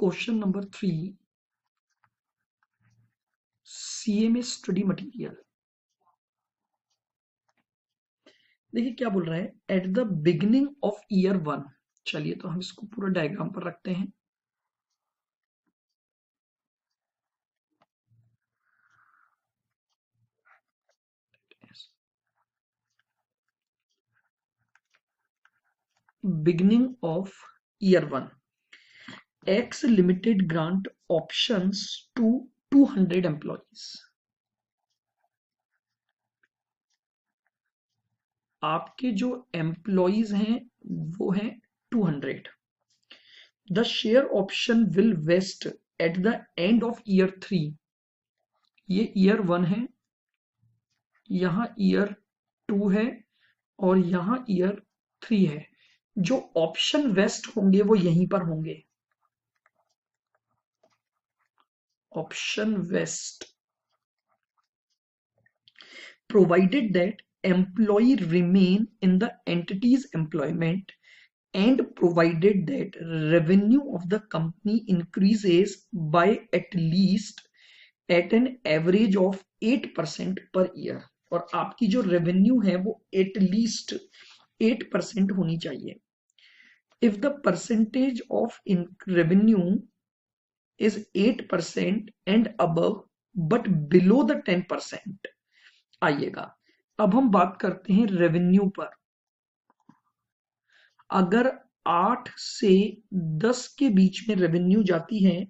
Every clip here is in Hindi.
Question number 3 CMA study material. देखिए क्या बोल रहा है, eight the beginning of year 1। चलिए तो हम इसको पूरा डायग्राम पर रखते हैं। Beginning of year 1, x limited grant options to 200 employees. आपके जो एम्प्लॉइज हैं वो हैं 200। The share option will vest at the end of year 3। ये ईयर 1 है, यहां ईयर 2 है और यहां ईयर 3 है। जो ऑप्शन वेस्ट होंगे वो यहीं पर होंगे। Option vest provided that employee remain in the entity's employment and provided that revenue of the company increases by at least at an average of 8% per year। और आपकी जो रेवेन्यू है वो एट लीस्ट 8% होनी चाहिए। if the percentage of in revenue is 8% and above but below the 10% आइएगा। अब हम बात करते हैं रेवेन्यू पर। अगर 8 से 10 के बीच में रेवेन्यू जाती है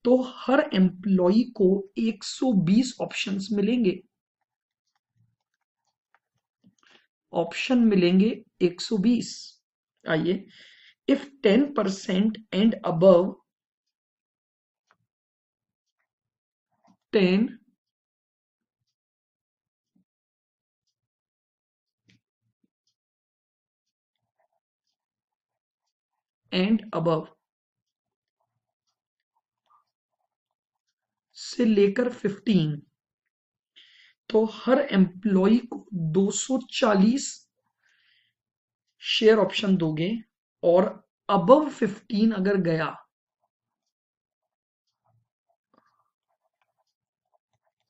तो हर एम्प्लॉय को 120 ऑप्शंस मिलेंगे। ऑप्शन मिलेंगे 120। आइए, if 10% and above 10 and above से लेकर 15, तो हर एम्प्लॉय को 240 शेयर ऑप्शन दोगे। और अबव 15 अगर गया,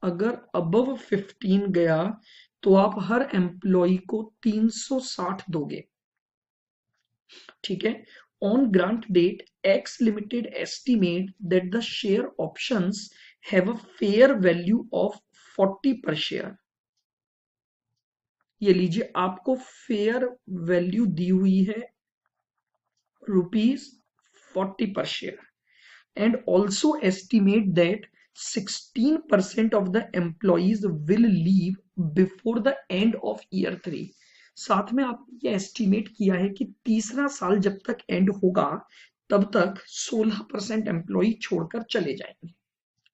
अगर अबव 15 गया तो आप हर एम्प्लॉय को 360 दोगे। ठीक है। On grant date x limited estimate that the share options have a fair value of 40 per share. ये लीजिए, आपको फेयर वैल्यू दी हुई है ₹40 per share, and also estimate that 16% of the employees will leave before the end of year 3। साथ में आपने ये एस्टिमेट किया है कि तीसरा साल जब तक एंड होगा तब तक 16% एम्प्लॉय छोड़कर चले जाएंगे।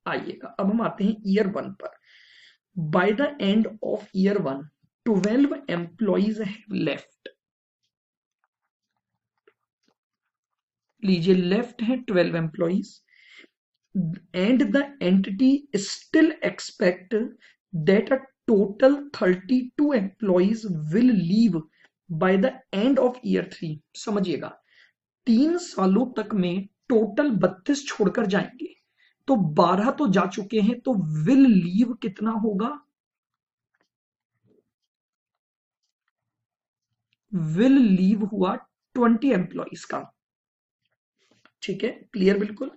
आइएगा, अब हम आते हैं ईयर 1 पर। Bye the end of year 1 12 employees have left. लीजिए, लेफ्ट है 12 employees and the entity still expect that a total 32 employees will leave by the end of year 3। समझिएगा, 3 सालों तक में टोटल 32 छोड़कर जाएंगे, तो 12 तो जा चुके हैं, तो विल लीव कितना होगा? विल लीव हुआ 20 एम्प्लॉइज का। ठीक है, क्लियर बिल्कुल।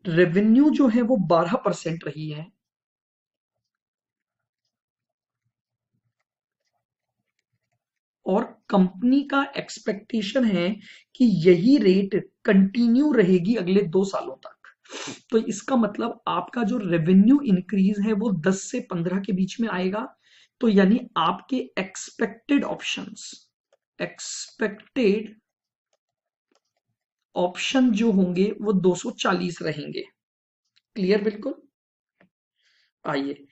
रेवेन्यू जो है वो 12% रही है, और कंपनी का एक्सपेक्टेशन है कि यही रेट कंटिन्यू रहेगी अगले 2 सालों तक। तो इसका मतलब आपका जो रेवेन्यू इंक्रीज है वो 10 से 15 के बीच में आएगा। तो यानी आपके एक्सपेक्टेड ऑप्शन जो होंगे वो 240 रहेंगे। क्लियर बिल्कुल। आइए,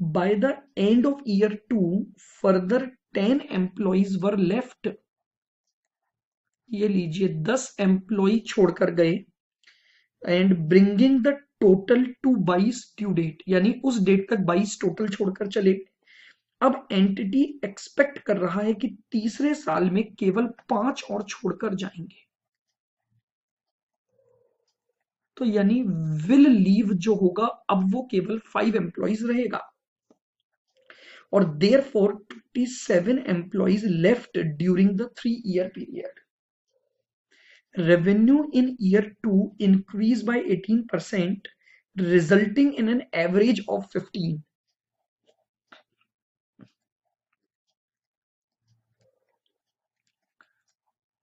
by the end of year 2 further 10 employees were left. ये लीजिए, 10 एम्प्लॉय छोड़कर गए, and bringing the total to 22 due date, यानी उस डेट तक 22 टोटल छोड़कर चले। अब एंटिटी एक्सपेक्ट कर रहा है कि तीसरे साल में केवल 5 और छोड़कर जाएंगे। तो यानी विल लीव जो होगा अब वो केवल 5 एम्प्लॉइज रहेगा और therefore 27 employees left during the 3-year period. Revenue in year 2 increased by 18%, resulting in an average of 15.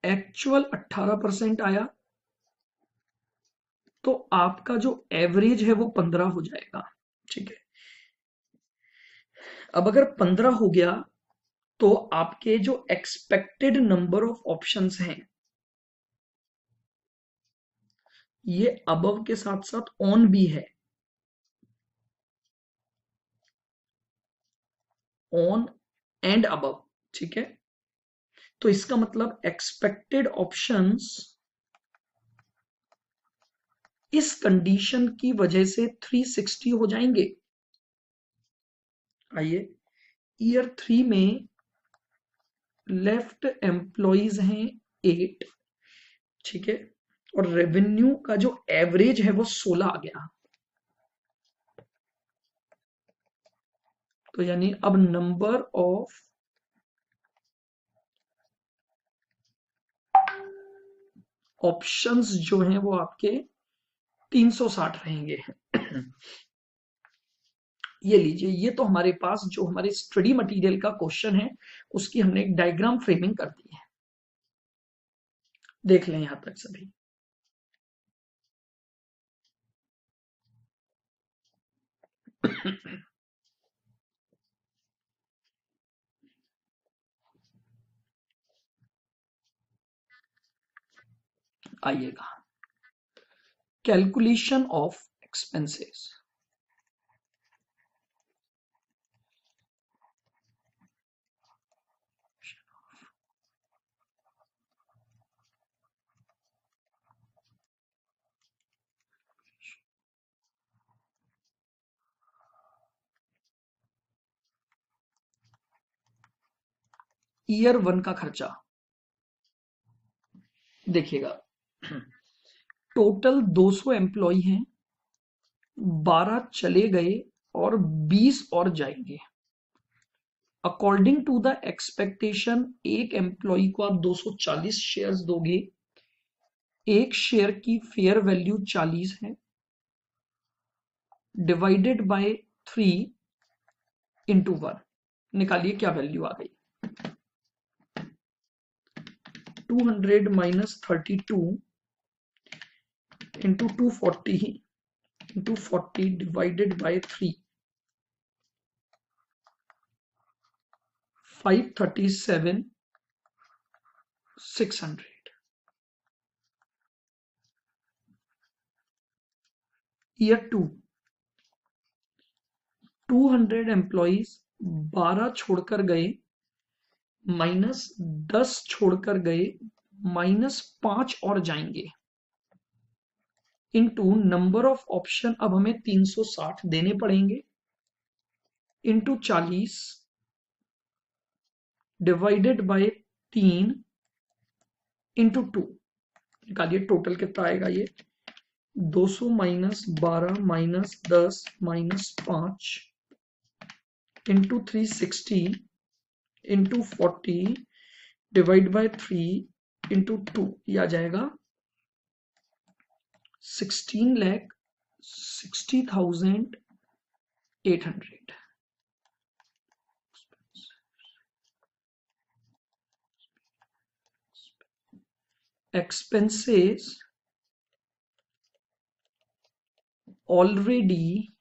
Actual 18% आया तो आपका जो एवरेज है वो 15 हो जाएगा. ठीक है, अब अगर 15 हो गया तो आपके जो एक्सपेक्टेड नंबर ऑफ ऑप्शंस हैं ये अबव के साथ साथ ऑन भी है. On and above. ठीक है, तो इसका मतलब एक्सपेक्टेड ऑप्शंस इस कंडीशन की वजह से 360 हो जाएंगे. आइए, ईयर 3 में लेफ्ट एम्प्लॉइज हैं 8. ठीक है, और रेवेन्यू का जो एवरेज है वो 16 आ गया. तो यानी अब नंबर ऑफ ऑप्शंस जो हैं वो आपके 360 रहेंगे. ये लीजिए, ये तो हमारे पास जो हमारे स्टडी मटेरियल का क्वेश्चन है उसकी हमने एक डायग्राम फ्रेमिंग कर दी है. देख लें यहां तक सभी. आइएगा, कैलकुलेशन ऑफ एक्सपेंसेस. ईयर 1 का खर्चा देखिएगा. टोटल 200 एम्प्लॉय हैं, 12 चले गए और 20 और जाएंगे. अकॉर्डिंग टू द एक्सपेक्टेशन एक एम्प्लॉय को आप 240 शेयर्स दोगे. एक शेयर की फेयर वैल्यू 40 है, डिवाइडेड बाय 3 इंटू 1. निकालिए क्या वैल्यू आ गई. 200 minus 32 into 240 into 40 divided by 3, 537 600. Year 2 200 employees 12 छोड़कर गए, माइनस 10 छोड़कर गए, माइनस 5 और जाएंगे, इनटू नंबर ऑफ ऑप्शन अब हमें 360 देने पड़ेंगे, इनटू 40 डिवाइडेड बाय 3 इंटू 2. निकालिए टोटल कितना आएगा ये. 200 minus 12 minus 10 minus 5 into 360 into 40 divide by 3 into 2. ये आ जाएगा 16,60,800. Expenses already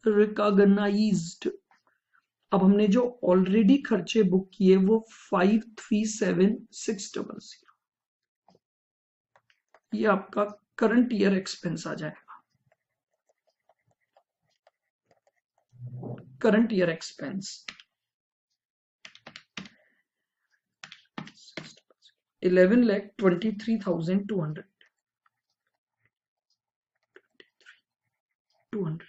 recognized. अब हमने जो ऑलरेडी खर्चे बुक किए वो 537,600. ये आपका करंट ईयर एक्सपेंस आ जाएगा. Current year expense 11,23,200. 200.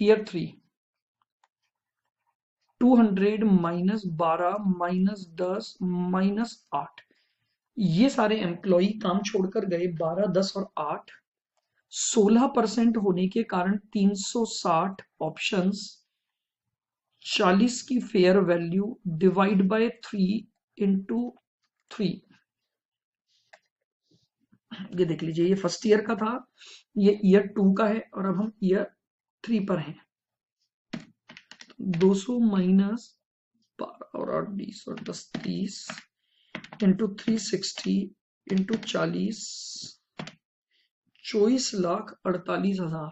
Year 3 200 minus 12 minus 10 minus 8, ये सारे एम्प्लॉय काम छोड़कर गए 12, 10 और 8। 16% होने के कारण 360 ऑप्शंस, 40 की fair value divide by 3 into 3। ये देख लीजिए, ये फर्स्ट ईयर का था, ये ईयर 2 का है, और अब हम ईयर 3 पर हैं। 200 माइनस 12 और 8 20 और 10 30 into 360 into 40, 24,48,000,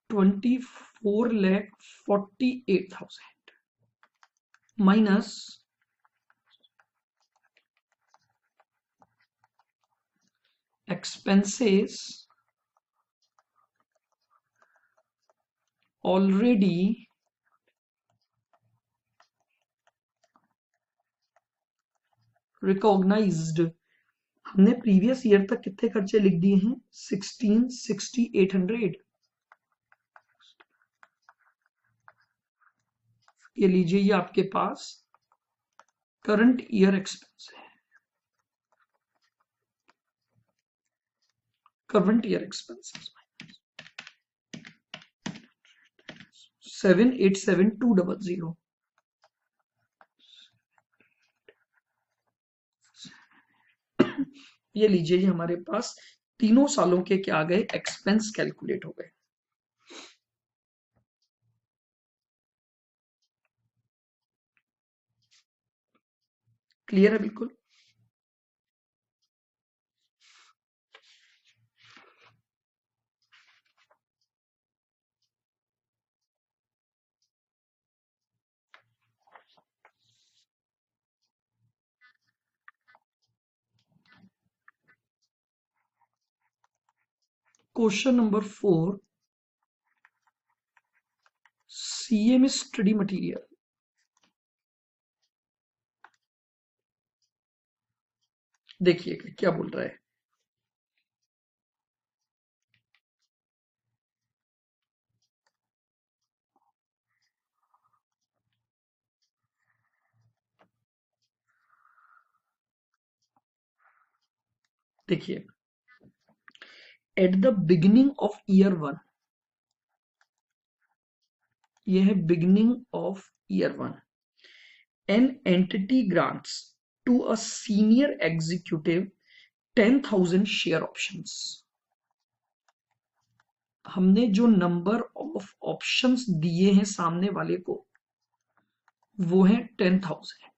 24,48,000 minus expenses already recognized। हमने प्रीवियस ईयर तक कितने खर्चे लिख दिए हैं? 16,60,800। ये लीजिए, ये आपके पास करंट ईयर एक्सपेंस है, करंट ईयर एक्सपेंसेस 787,200। ये लीजिए, ये हमारे पास तीनों सालों के क्या आ गए? एक्सपेंस कैलकुलेट हो गए। क्लियर है बिल्कुल? क्वेश्चन नंबर 4, सीए में स्टडी मटेरियल। देखिए क्या बोल रहा है। देखिए, at the beginning of year 1, ये है beginning of year 1, an entity grants to a senior executive 10,000 share options. हमने जो नंबर ऑफ ऑप्शंस दिए हैं सामने वाले को, वो है 10,000।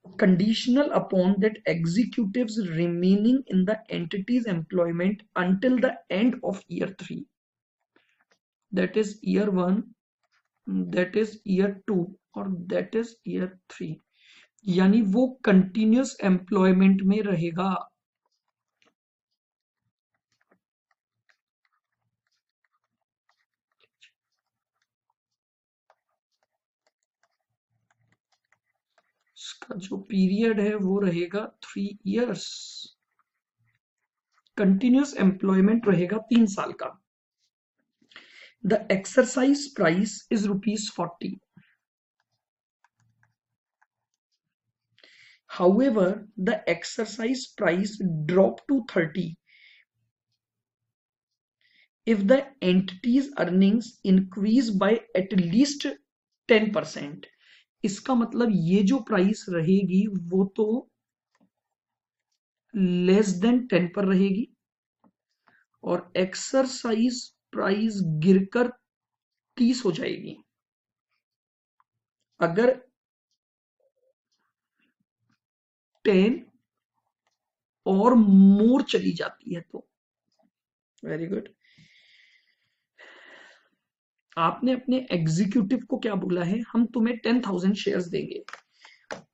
Conditional upon that executives remaining in the entity's employment until the end of year 3, that is year 1, that is year 2 और that is year 3, यानी वो कंटिन्यूस एम्प्लॉयमेंट में रहेगा। इसका जो पीरियड है वो रहेगा 3 इयर्स। कंटिन्यूस एम्प्लॉयमेंट रहेगा 3 साल का। The exercise price is ₹40। However, the exercise price dropped to 30 if the entity's earnings increase by at least 10%। इसका मतलब ये जो प्राइस रहेगी वो तो लेस देन 10 पर रहेगी, और एक्सरसाइज प्राइस गिरकर 30 हो जाएगी। अगर 10 और मोर चली जाती है तो वेरी गुड। आपने अपने एग्जीक्यूटिव को क्या बोला है? हम तुम्हें 10,000 शेयर्स देंगे।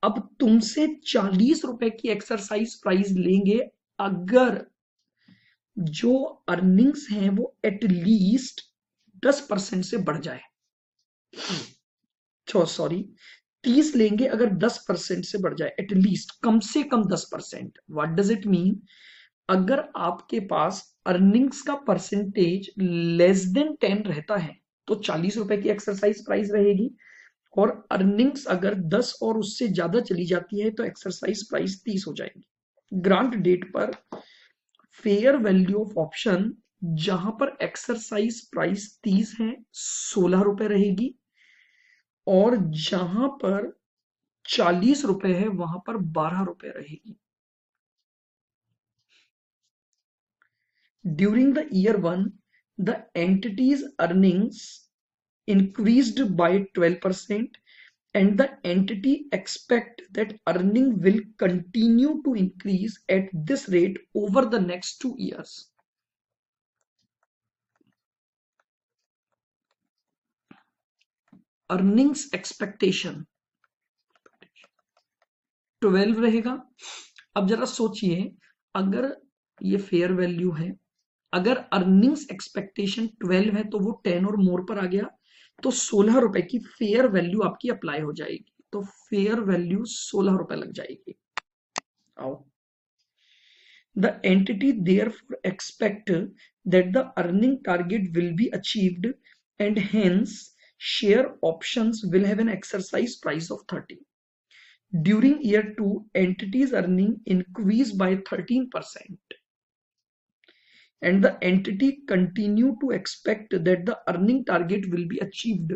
अब तुमसे 40 रुपए की एक्सरसाइज प्राइस लेंगे अगर जो अर्निंग्स हैं वो एटलीस्ट 10% से बढ़ जाए। सॉरी, 30 लेंगे अगर 10% से बढ़ जाए, एटलीस्ट कम से कम 10%। What does it mean? अगर आपके पास अर्निंग्स का परसेंटेज लेस देन 10 रहता है तो 40 रुपए की एक्सरसाइज प्राइस रहेगी, और अर्निंग्स अगर 10 और उससे ज्यादा चली जाती है तो एक्सरसाइज प्राइस 30 हो जाएगी। ग्रांट डेट पर फेयर वैल्यू ऑफ ऑप्शन जहां पर एक्सरसाइज प्राइस 30 है 16 रुपए रहेगी, और जहां पर 40 रुपए है वहां पर 12 रुपए रहेगी। During the year 1 the entities earnings increased by 12%, and the entity expect that earning will continue to increase at this rate over the next 2 years. Earnings expectation 12 रहेगा। अब जरा सोचिए, अगर ये फेयर वैल्यू है, अगर अर्निंग्स एक्सपेक्टेशन 12 है तो वो 10 और मोर पर आ गया, तो 16 रुपए की फेयर वैल्यू आपकी अप्लाई हो जाएगी, तो फेयर वैल्यू 16 रुपए लग जाएगी। आओ, the entity therefore expect that the earning target will be achieved, and hence share options will have an exercise price of 30. During year 2 entities earning increased by 13%, and the entity continue to expect that the earning target will be achieved.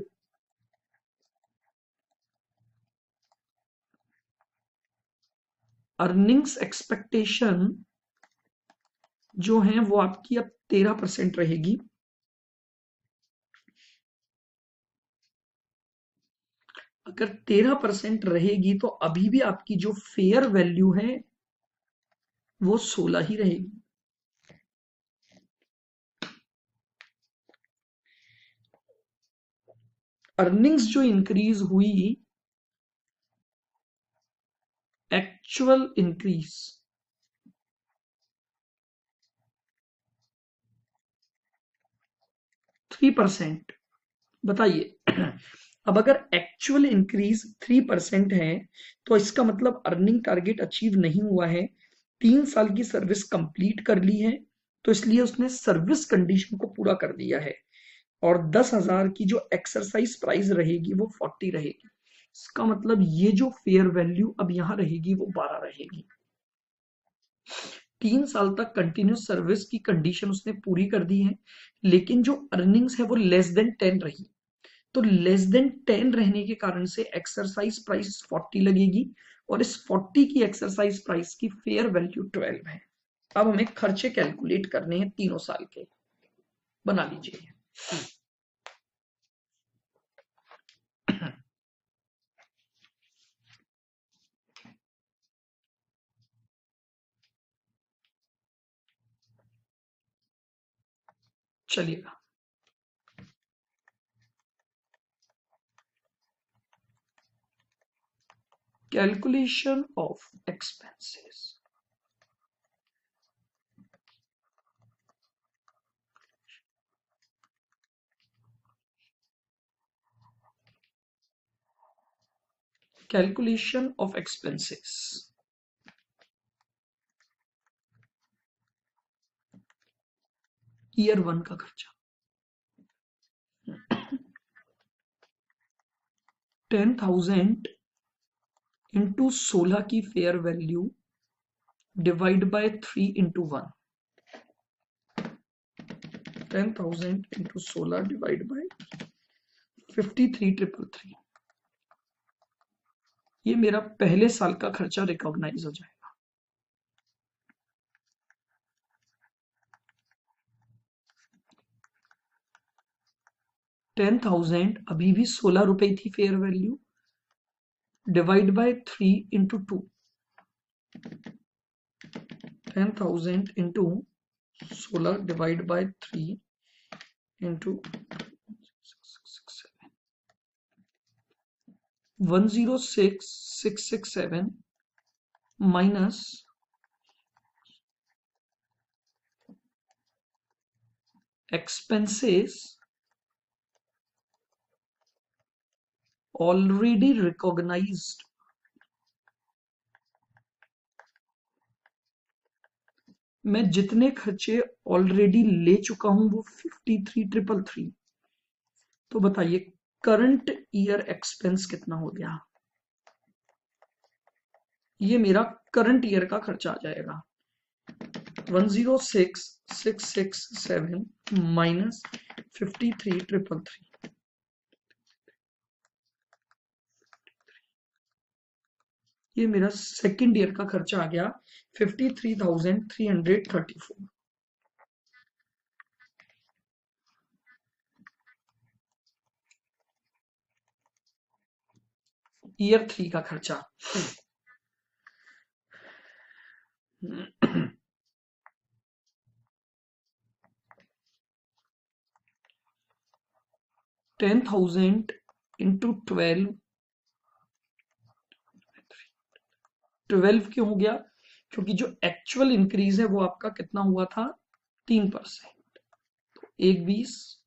Earnings expectation जो है वो आपकी अब 13% रहेगी। अगर 13% रहेगी तो अभी भी आपकी जो फेयर वैल्यू है वो 16 ही रहेगी। अर्निंग्स जो इंक्रीज हुई, एक्चुअल इंक्रीज 3%। बताइए, अब अगर एक्चुअल इंक्रीज 3% है तो इसका मतलब अर्निंग टारगेट अचीव नहीं हुआ है। 3 साल की सर्विस कंप्लीट कर ली है, तो इसलिए उसने सर्विस कंडीशन को पूरा कर दिया है, और 10,000 की जो एक्सरसाइज प्राइस रहेगी वो 40 रहेगी। इसका मतलब ये जो फेयर वैल्यू अब यहां रहेगी वो 12 रहेगी। 3 साल तक कंटिन्यूस सर्विस की कंडीशन उसने पूरी कर दी है, लेकिन जो अर्निंग्स है वो लेस देन 10 रही, तो लेस देन 10 रहने के कारण से एक्सरसाइज प्राइस 40 लगेगी, और इस 40 की एक्सरसाइज प्राइस की फेयर वैल्यू 12 है। अब हमें खर्चे कैलकुलेट करने हैं तीनों साल के, बना लीजिए। चलिएगा, calculation of expenses. Calculation of expenses. Year 1 का खर्चा 10,000 इंटू 16 की fair value divide by 3 into 1। 10,000 into 16 divide by 53,333। ये मेरा पहले साल का खर्चा रिकॉग्नाइज हो जाएगा। 10,000 अभी भी 16 रुपए थी fair value, divide by 3 into 2। 10,000 into 16 divide by 3 into 106,667 minus expenses already recognized मैं जितने खर्चे ऑलरेडी ले चुका हूं वो 53,333। तो बताइए करंट ईयर एक्सपेंस कितना हो गया। ये मेरा करंट ईयर का खर्चा आ जाएगा 106,667 माइनस 53,333। ये मेरा सेकेंड ईयर का खर्चा आ गया 53,334। ईयर 3 का खर्चा 10,000 इंटू 12 क्यों हो गया, क्योंकि जो एक्चुअल इंक्रीज है वो आपका कितना हुआ था 3%। तो 1,20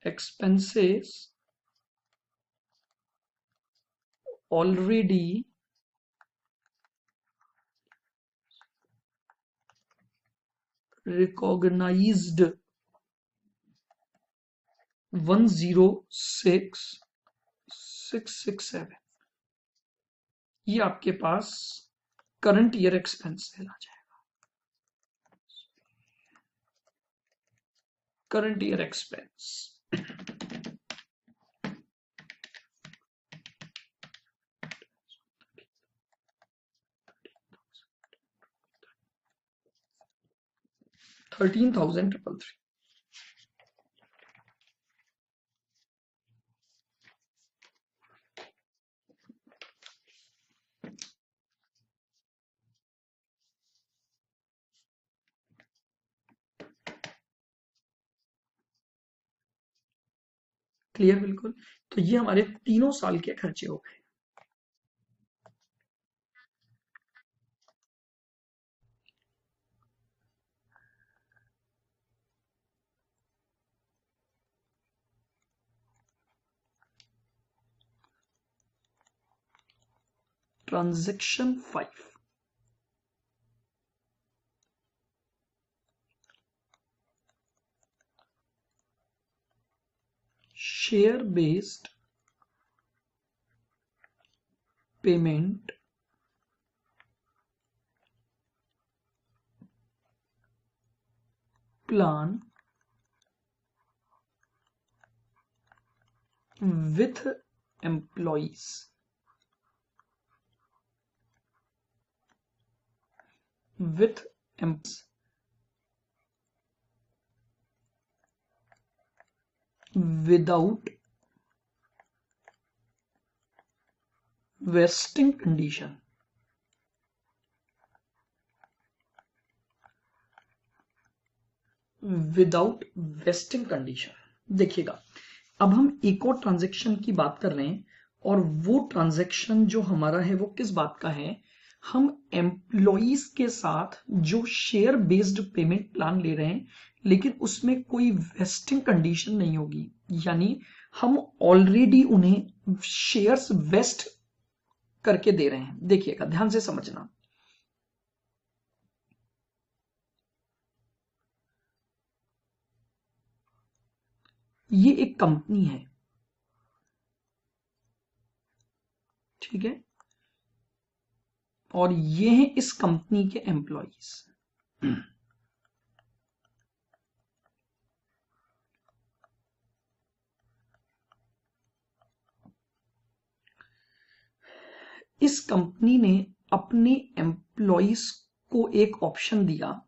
expenses already recognized 106,667। ये आपके पास करंट ईयर एक्सपेंस आ जाएगा। Current year expense 13,333। क्लियर बिल्कुल। तो ये हमारे तीनों साल के खर्चे हो गए। Transaction 5, share based payment plan with employees। with employees without vesting condition। Without wasting condition. देखिएगा अब हम एक और ट्रांजैक्शन की बात कर रहे हैं और वो ट्रांजैक्शन जो हमारा है वो किस बात का है, हम एम्प्लॉइज के साथ जो शेयर बेस्ड पेमेंट प्लान ले रहे हैं लेकिन उसमें कोई वेस्टिंग कंडीशन नहीं होगी, यानी हम ऑलरेडी उन्हें शेयर्स वेस्ट करके दे रहे हैं। देखिएगा ध्यान से समझना, ये एक कंपनी है, ठीक है, और ये हैं इस कंपनी के एम्प्लॉइज। इस कंपनी ने अपने एम्प्लॉइज को एक ऑप्शन दिया,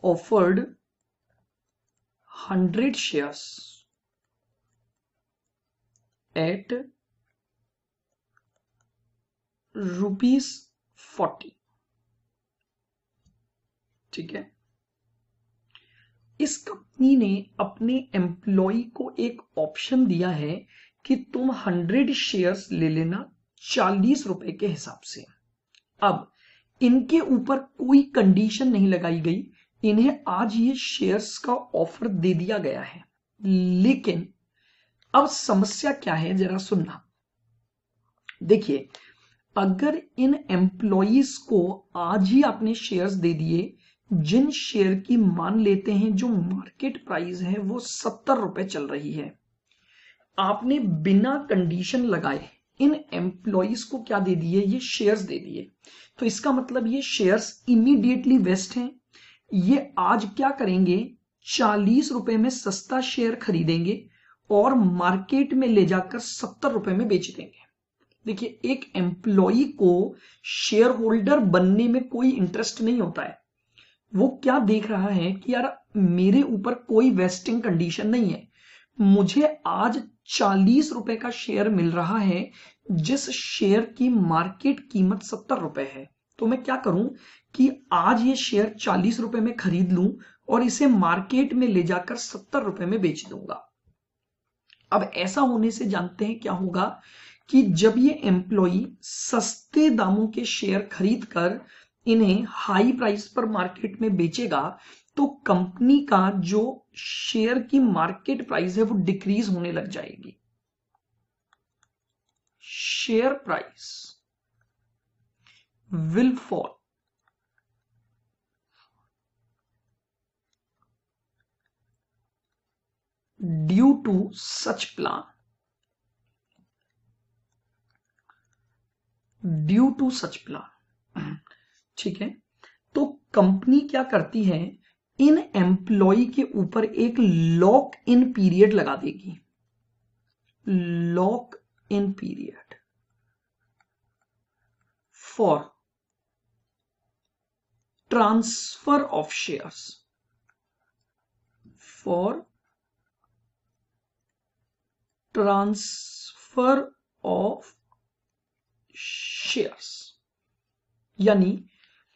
ऑफर्ड 100 shares at ₹40। ठीक है, इस कंपनी ने अपने एम्प्लॉय को एक ऑप्शन दिया है कि तुम 100 शेयर्स ले लेना 40 रुपए के हिसाब से। अब इनके ऊपर कोई कंडीशन नहीं लगाई गई, इन्हें आज ये शेयर्स का ऑफर दे दिया गया है, लेकिन अब समस्या क्या है जरा सुनना। देखिए, अगर इन एम्प्लॉइज को आज ही आपने शेयर्स दे दिए, जिन शेयर की मान लेते हैं जो मार्केट प्राइस है वो 70 रुपए चल रही है, आपने बिना कंडीशन लगाए इन एम्प्लॉइज को क्या दे दिए, ये शेयर्स दे दिए, तो इसका मतलब ये शेयर्स इमीडिएटली वेस्ट हैं। ये आज क्या करेंगे, 40 रुपए में सस्ता शेयर खरीदेंगे और मार्केट में ले जाकर 70 रुपए में बेच देंगे। देखिए, एक एम्प्लॉई को शेयर होल्डर बनने में कोई इंटरेस्ट नहीं होता है। वो क्या देख रहा है कि यार मेरे ऊपर कोई वेस्टिंग कंडीशन नहीं है, मुझे आज 40 रुपए का शेयर मिल रहा है जिस शेयर की मार्केट कीमत 70 रुपए है, तो मैं क्या करूं कि आज ये शेयर 40 रुपए में खरीद लूं और इसे मार्केट में ले जाकर 70 रुपए में बेच दूंगा। अब ऐसा होने से जानते हैं क्या होगा कि जब ये एम्प्लॉई सस्ते दामों के शेयर खरीद कर इन्हें हाई प्राइस पर मार्केट में बेचेगा, तो कंपनी का जो शेयर की मार्केट प्राइस है वो डिक्रीज होने लग जाएगी। Share price will fall due to such plan, due to such plan. ठीक है, तो कंपनी क्या करती है, इन एम्प्लॉय के ऊपर एक लॉक इन पीरियड लगा देगी, lock in period for transfer of shares, for transfer of shares. यानी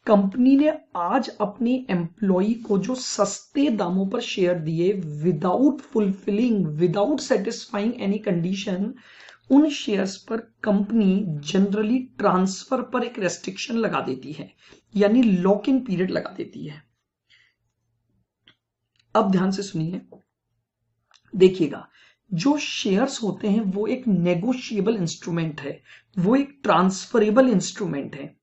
कंपनी ने आज अपने एम्प्लॉय को जो सस्ते दामों पर शेयर दिए, विदाउट सेटिस्फाइंग एनी कंडीशन, उन शेयर्स पर कंपनी जनरली ट्रांसफर पर एक रेस्ट्रिक्शन लगा देती है, यानी लॉक इन पीरियड लगा देती है। अब ध्यान से सुनिए, देखिएगा, जो शेयर्स होते हैं वो एक नेगोशिएबल इंस्ट्रूमेंट है, वो एक ट्रांसफरेबल इंस्ट्रूमेंट है,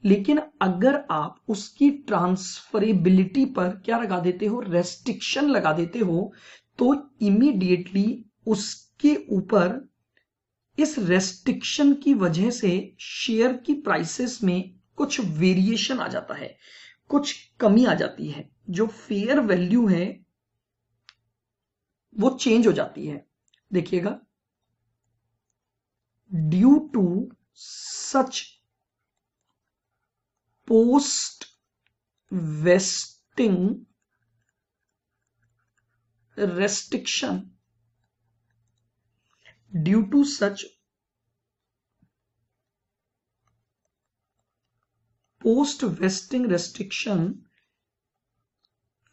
लेकिन अगर आप उसकी ट्रांसफरेबिलिटी पर क्या लगा देते हो, रेस्ट्रिक्शन लगा देते हो, तो इमीडिएटली उसके ऊपर इस रेस्ट्रिक्शन की वजह से शेयर की प्राइसेस में कुछ वेरिएशन आ जाता है, कुछ कमी आ जाती है, जो फेयर वैल्यू है वो चेंज हो जाती है। देखिएगा, due to such post vesting restriction, due to such post vesting restriction,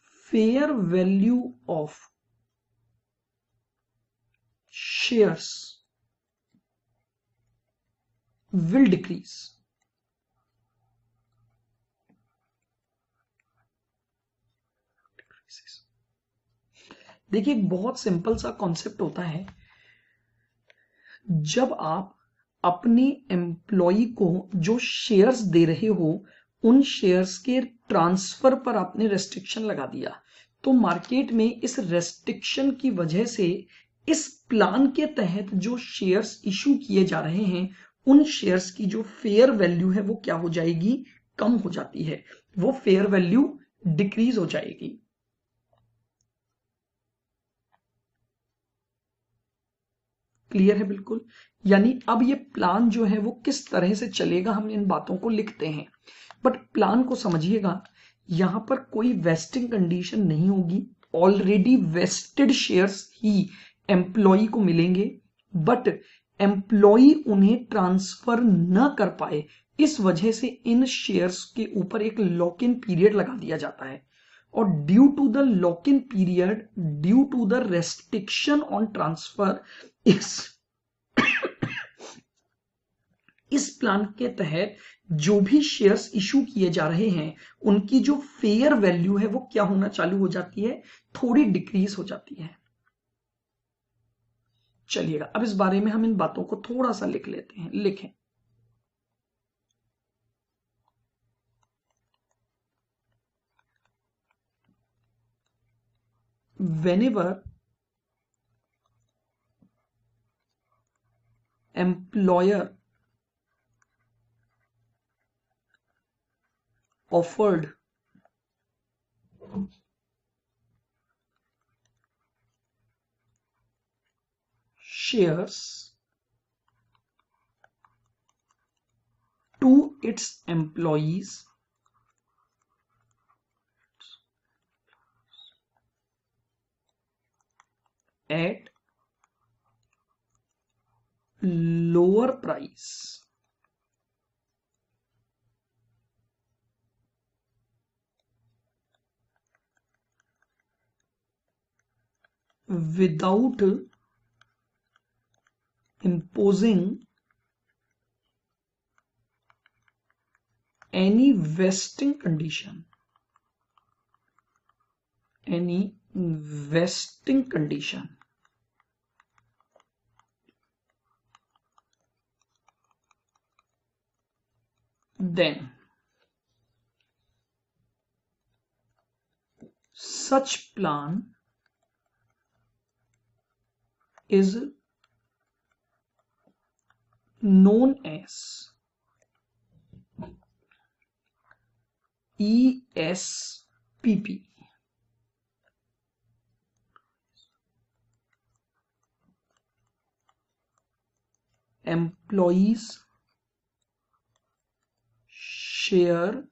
fair value of shares will decrease। देखिए, एक बहुत सिंपल सा कॉन्सेप्ट होता है, जब आप अपने एम्प्लॉय को जो शेयर्स दे रहे हो, उन शेयर्स के ट्रांसफर पर आपने रेस्ट्रिक्शन लगा दिया, तो मार्केट में इस रेस्ट्रिक्शन की वजह से इस प्लान के तहत जो शेयर्स इशू किए जा रहे हैं, उन शेयर्स की जो फेयर वैल्यू है वो क्या हो जाएगी, कम हो जाती है, वो फेयर वैल्यू डिक्रीज हो जाएगी। क्लियर है बिल्कुल। यानी अब ये प्लान जो है वो किस तरह से चलेगा, हम इन बातों को लिखते हैं, बट प्लान को समझिएगा, यहां पर कोई वेस्टिंग कंडीशन नहीं होगी, ऑलरेडी वेस्टेड शेयर्स ही एम्प्लॉय को मिलेंगे, बट एम्प्लॉय उन्हें ट्रांसफर न कर पाए, इस वजह से इन शेयर्स के ऊपर एक लॉक इन पीरियड लगा दिया जाता है, और due to the lock in period, due to the restriction on transfer, इस प्लान के तहत जो भी शेयर्स इशू किए जा रहे हैं उनकी जो फेयर वैल्यू है वो क्या होना चालू हो जाती है, थोड़ी डिक्रीज हो जाती है। चलिएगा अब इस बारे में हम इन बातों को थोड़ा सा लिख लेते हैं। लिखें, whenever employer offered shares to its employees at lower price without imposing any vesting condition, any vesting condition, then such plan is known as ESPP. Employees Share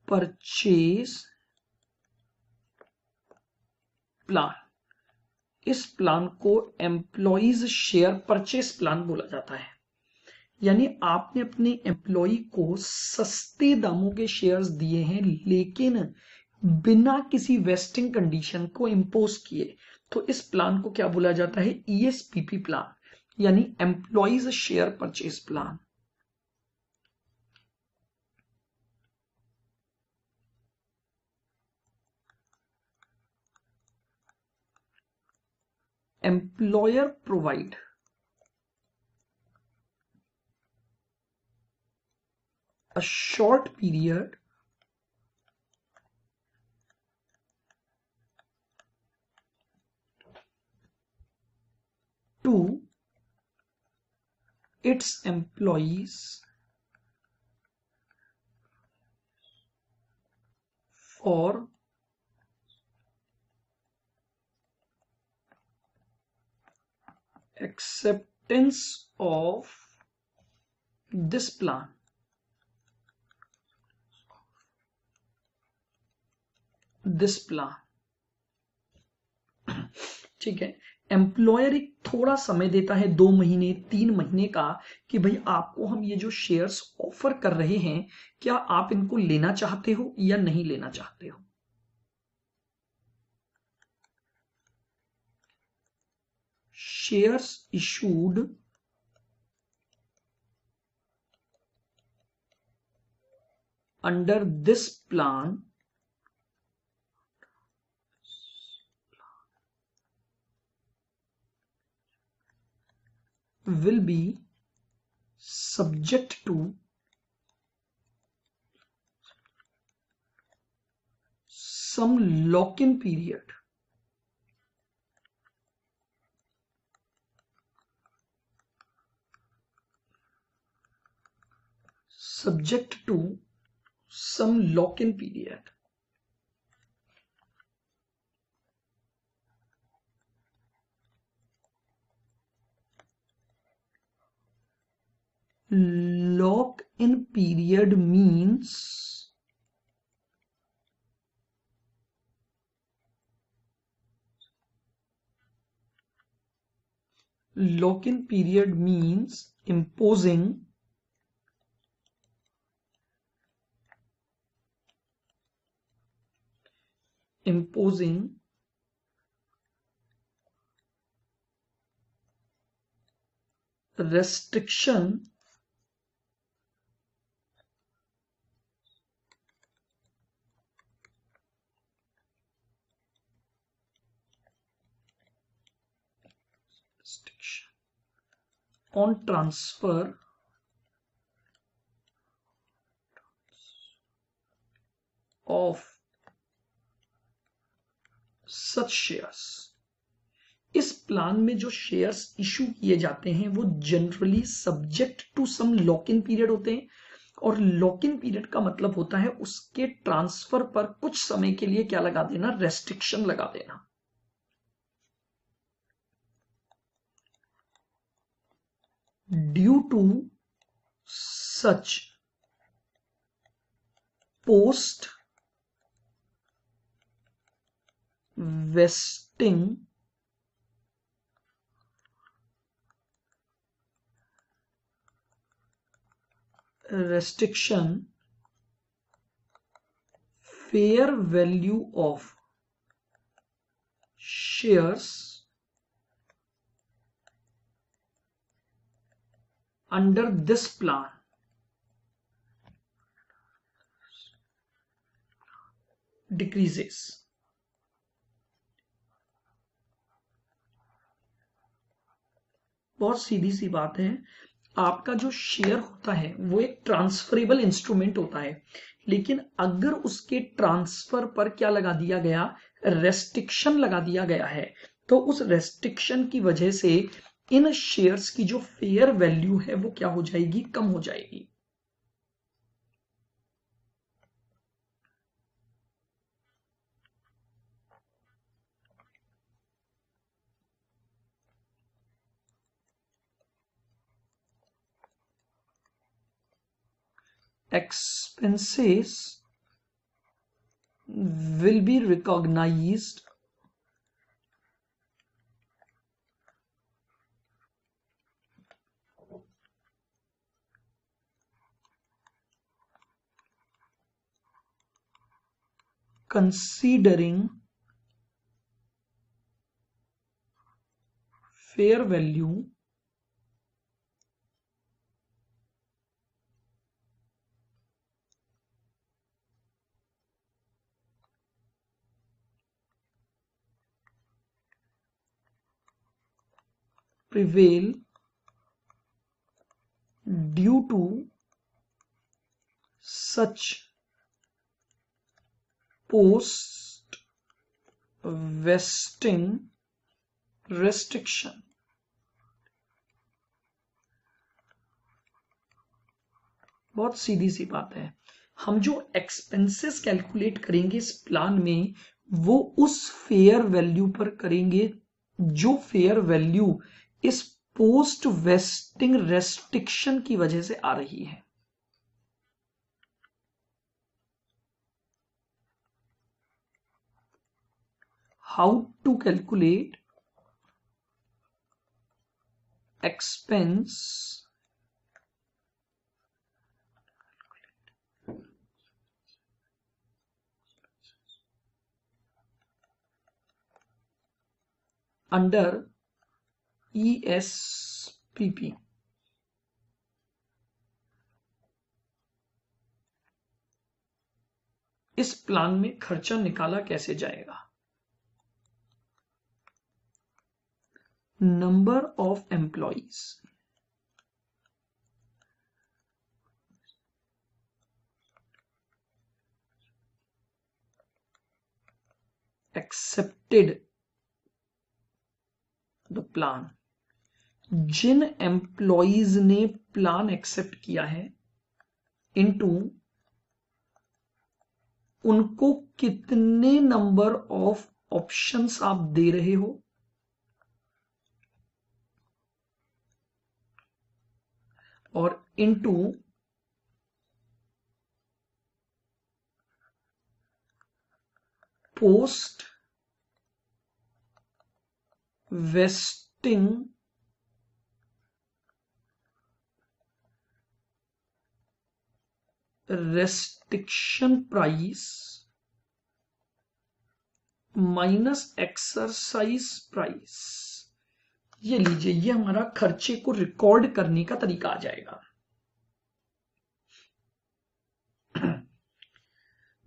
Purchase Plan। इस प्लान को एम्प्लॉइज शेयर परचेस प्लान बोला जाता है। यानी आपने अपने एम्प्लॉय को सस्ते दामों के शेयर्स दिए हैं लेकिन बिना किसी वेस्टिंग कंडीशन को इंपोज किए, तो इस प्लान को क्या बोला जाता है, ईएसपीपी प्लान, यानी employees share purchase plan. employer provide a short period to its employees for acceptance of this plan। This plan, ठीक है। एम्प्लॉयर एक थोड़ा समय देता है, 2 महीने 3 महीने का, कि भाई आपको हम ये जो शेयर्स ऑफर कर रहे हैं क्या आप इनको लेना चाहते हो या नहीं लेना चाहते हो। Shares issued under this plan will be subject to some lock-in period, subject to some lock-in period। Lock-in period means imposing restriction on transfer of such shares। इस प्लान में जो शेयर्स इशू किए जाते हैं वो generally subject to some lock in period होते हैं, और लॉक इन पीरियड का मतलब होता है उसके ट्रांसफर पर कुछ समय के लिए क्या लगा देना, रेस्ट्रिक्शन लगा देना। Due to such post vesting restriction, fair value of shares under this plan decreases। बहुत सीधी सी बात है, आपका जो शेयर होता है वो एक ट्रांसफरेबल इंस्ट्रूमेंट होता है, लेकिन अगर उसके ट्रांसफर पर क्या लगा दिया गया, रेस्ट्रिक्शन लगा दिया गया है, तो उस रेस्ट्रिक्शन की वजह से इन शेयर्स की जो फेयर वैल्यू है वो क्या हो जाएगी, कम हो जाएगी। Expenses will be recognized considering fair value prevail due to such post vesting restriction। बहुत सीधी सी बात है, हम जो एक्सपेंसेस कैलकुलेट करेंगे इस प्लान में वो उस फेयर वैल्यू पर करेंगे जो फेयर वैल्यू इस पोस्ट वेस्टिंग रेस्ट्रिक्शन की वजह से आ रही है। How to calculate expense under ESPP। इस प्लान में खर्चा निकाला कैसे जाएगा, number of employees, accepted the plan, जिन एम्प्लॉइज ने प्लान एक्सेप्ट किया है, इनटू उनको कितने नंबर ऑफ ऑप्शंस आप दे रहे हो, और into post vesting restriction price minus exercise price. ये लीजिए, ये हमारा खर्चे को रिकॉर्ड करने का तरीका आ जाएगा।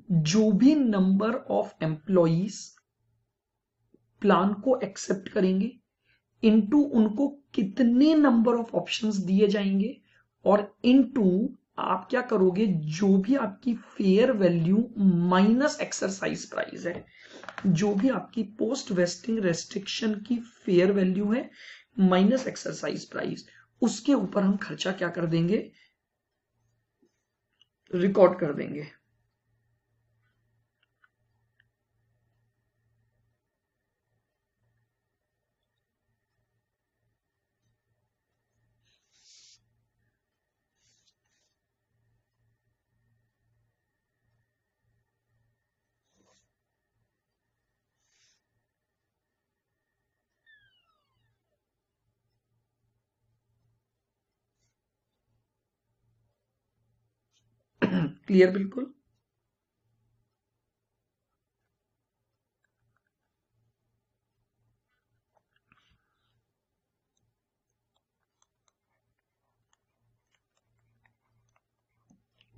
जो भी नंबर ऑफ एम्प्लॉइज प्लान को एक्सेप्ट करेंगे, इनटू उनको कितने नंबर ऑफ ऑप्शंस दिए जाएंगे, और इनटू आप क्या करोगे, जो भी आपकी fair value minus exercise price है, जो भी आपकी पोस्ट वेस्टिंग रेस्ट्रिक्शन की फेयर वैल्यू है माइनस एक्सरसाइज प्राइस, उसके ऊपर हम खर्चा क्या कर देंगे, रिकॉर्ड कर देंगे। क्लियर बिल्कुल।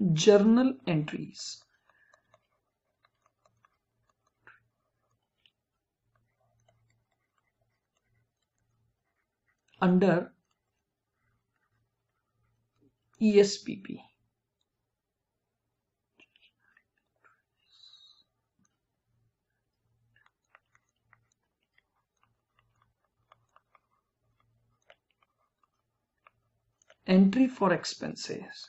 Journal entries, under ESPP, entry for expenses,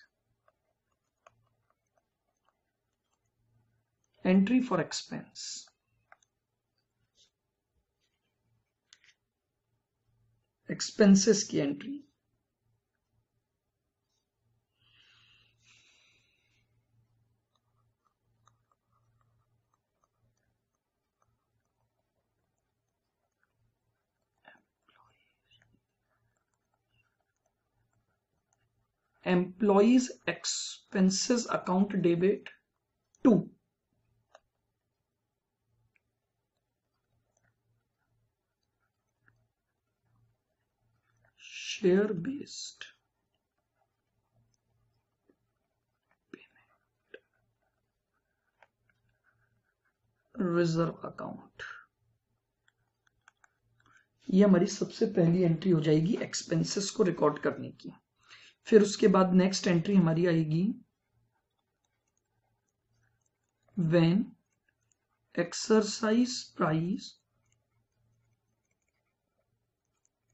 entry for expense, expenses की entry, employees expenses account debit to share based reserve account. ये हमारी सबसे पहली एंट्री हो जाएगी एक्सपेंसेस को रिकॉर्ड करने की। फिर उसके बाद नेक्स्ट एंट्री हमारी आएगी when exercise price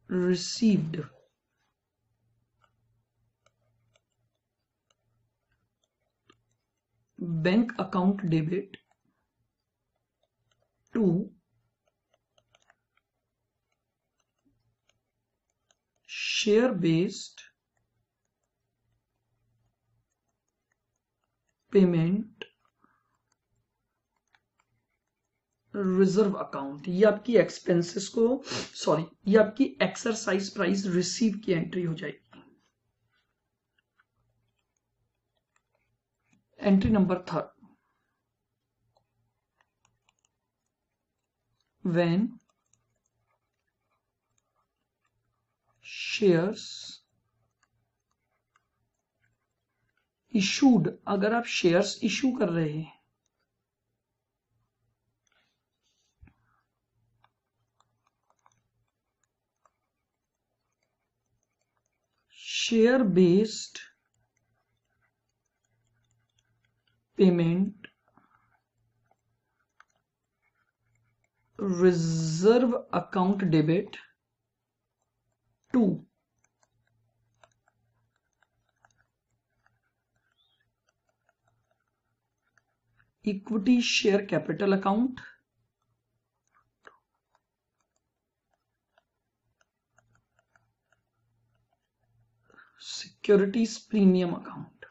received bank account debit to share based payment reserve account. ये आपकी एक्सपेंसेस को, सॉरी, ये आपकी एक्सरसाइज प्राइस रिसीव की एंट्री हो जाएगी। Entry number 3, when shares issued, अगर आप शेयर्स इशू कर रहे हैं, share based payment reserve account debit to equity share capital account securities premium account.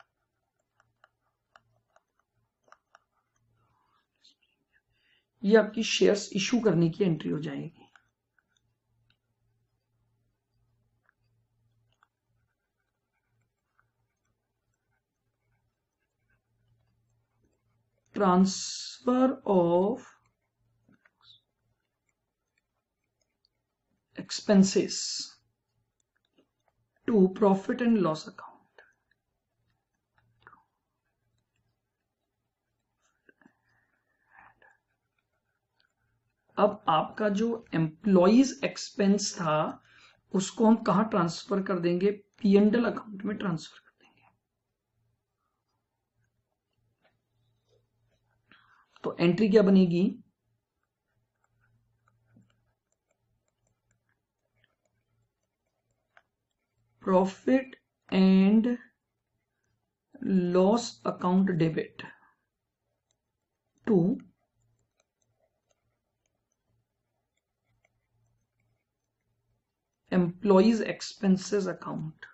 ये आपकी शेयर्स इशू करने की एंट्री हो जाएगी। Transfer of expenses to profit and loss account, अब आपका जो एम्प्लॉइज एक्सपेंस था उसको हम कहां ट्रांसफर कर देंगे, P&L अकाउंट में ट्रांसफर कर देंगे। तो एंट्री क्या बनेगी, profit and loss account debit to employees expenses account.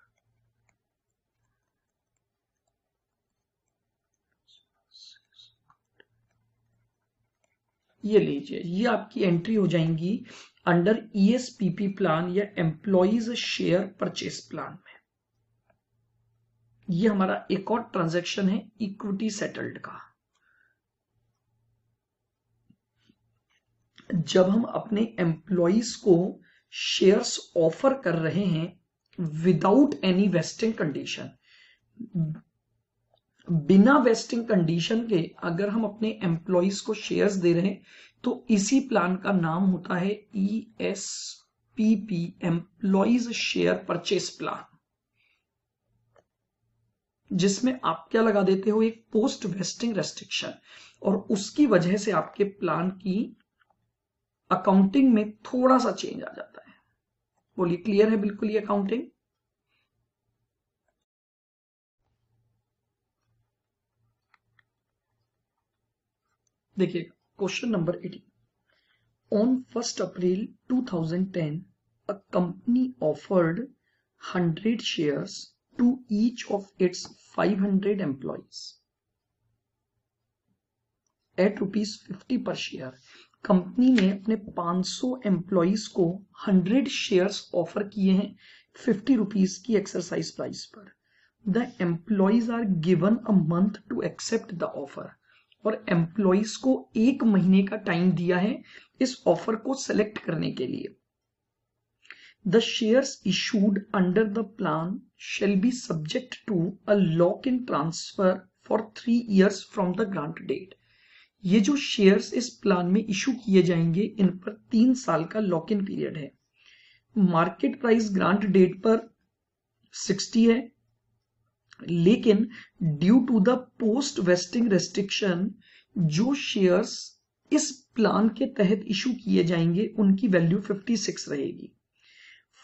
ये लीजिए, ये आपकी एंट्री हो जाएंगी अंडर ESPP प्लान या एम्प्लॉइज शेयर परचेस प्लान में। ये हमारा एक और ट्रांजैक्शन है इक्विटी सेटल्ड का। जब हम अपने एम्प्लॉइज को शेयर्स ऑफर कर रहे हैं विदाउट एनी वेस्टिंग कंडीशन, बिना वेस्टिंग कंडीशन के अगर हम अपने एम्प्लॉइज को शेयर्स दे रहे हैं तो इसी प्लान का नाम होता है ESPP employees share purchase plan, जिसमें आप क्या लगा देते हो, एक पोस्ट वेस्टिंग रेस्ट्रिक्शन, और उसकी वजह से आपके प्लान की अकाउंटिंग में थोड़ा सा चेंज आ जाता है। बोलिए क्लियर है बिल्कुल ये अकाउंटिंग? देखिए question number 18। On 1st April 2010 a company offered 100 shares to each of its 500 employees at ₹50 per share। Company ने अपने 500 एम्प्लॉइज को 100 शेयर्स ऑफर किए हैं ₹50 की एक्सरसाइज प्राइस पर। The employees are given a month to accept the offer, और एम्प्लॉइज को 1 महीने का टाइम दिया है इस ऑफर को सेलेक्ट करने के लिए। The shares issued under the plan shall be subject to a lock-in transfer for 3 years from the grant date। ये जो शेयर्स इस प्लान में इशू किए जाएंगे इन पर 3 साल का लॉक इन पीरियड है। मार्केट प्राइस ग्रांट डेट पर 60 है, लेकिन due to the post vesting restriction जो शेयर्स इस प्लान के तहत इशू किए जाएंगे उनकी वैल्यू 56 रहेगी।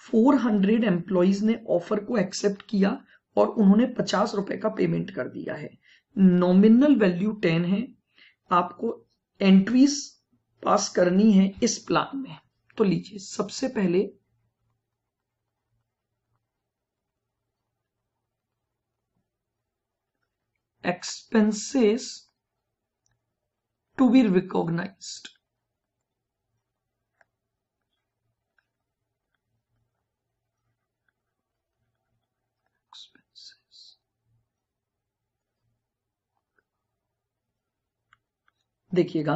400 एम्प्लॉइज ने ऑफर को एक्सेप्ट किया और उन्होंने ₹50 का पेमेंट कर दिया है। नॉमिनल वैल्यू 10 है। आपको एंट्रीज पास करनी है इस प्लान में। तो लीजिए सबसे पहले एक्सपेंसेस टू बी रिकॉग्नाइज्ड। देखिएगा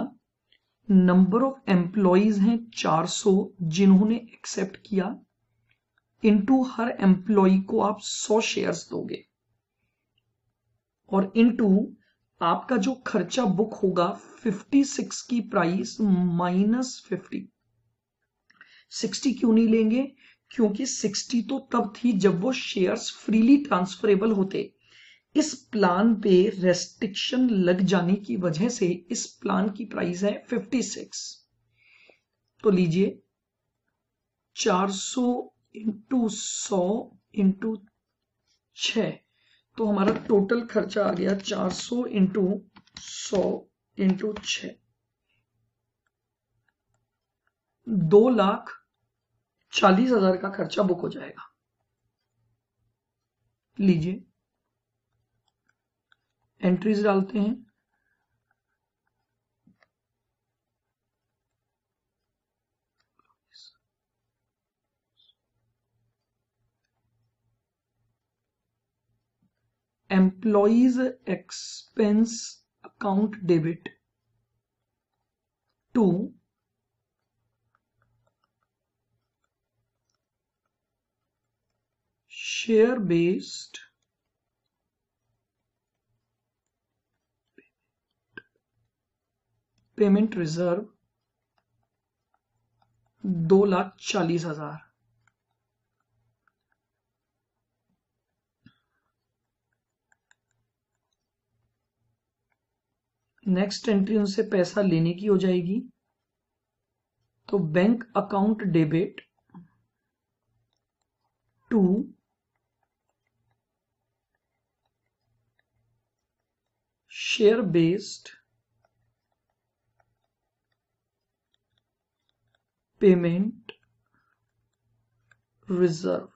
नंबर ऑफ एम्प्लॉइज हैं 400 जिन्होंने एक्सेप्ट किया, इनटू हर एम्प्लॉय को आप 100 शेयर्स दोगे, और इनटू आपका जो खर्चा बुक होगा 56 की प्राइस -50। 60 क्यों नहीं लेंगे, क्योंकि 60 तो तब थी जब वो शेयर्स फ्रीली ट्रांसफरेबल होते। इस प्लान पे रेस्ट्रिक्शन लग जाने की वजह से इस प्लान की प्राइस है 56। तो लीजिए 400 इंटू 100 इंटू 6, तो हमारा टोटल खर्चा आ गया 400 इंटू 100 इंटू 6, 2,40,000 का खर्चा बुक हो जाएगा। लीजिए एंट्रीज डालते हैं। Employees expense account debit to share based payment reserve 2,40,000। Next entry उनसे पैसा लेने की हो जाएगी, तो bank account debit to share based payment reserve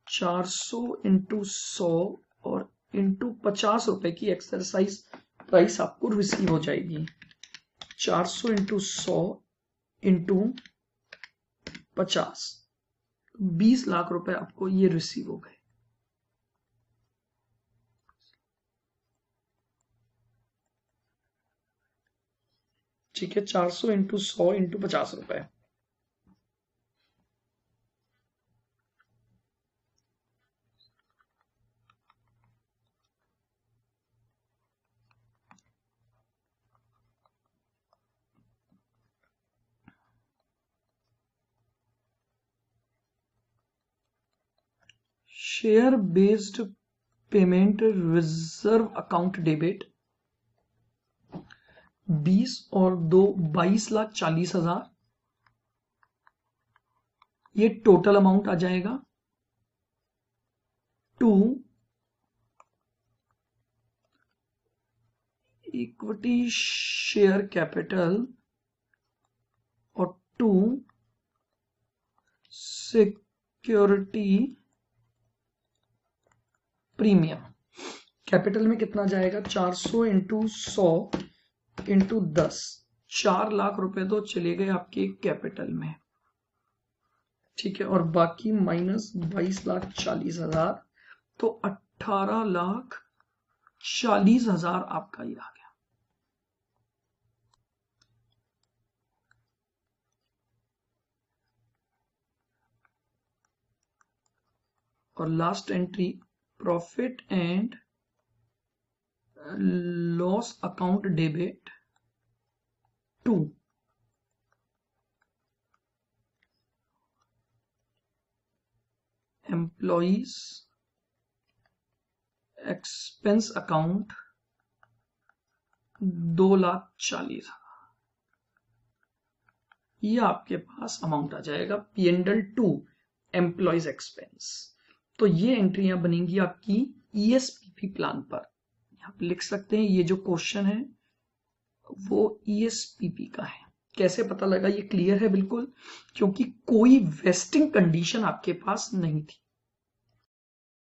400 into 100 और इंटू 50 रुपए की एक्सरसाइज प्राइस आपको रिसीव हो जाएगी। 400 इंटू 100 इंटू 50, 20 लाख रुपए आपको ये रिसीव हो गए। ठीक है, 400 इंटू 100 इंटू 50 रुपए। Share based payment reserve account debit 20 और 2 22,40,000, ये टोटल अमाउंट आ जाएगा। टू इक्विटी शेयर कैपिटल और टू सिक्योरिटी प्रीमियम। कैपिटल में कितना जाएगा? 400 इंटू 100 इंटू 10, 4 लाख रुपए तो चले गए आपके कैपिटल में। ठीक है, और बाकी माइनस 22,40,000, तो 18,40,000 आपका ये आ गया। और last entry profit and loss account debit to employees expense account 2,40,000, ये आपके पास अमाउंट आ जाएगा P&L टू एम्प्लॉइज एक्सपेंस। तो ये एंट्रियां बनेंगी आपकी ESPP प्लान पर। आप लिख सकते हैं ये जो क्वेश्चन है वो ESPP का है। कैसे पता लगा? ये क्लियर है बिल्कुल, क्योंकि कोई वेस्टिंग कंडीशन आपके पास नहीं थी।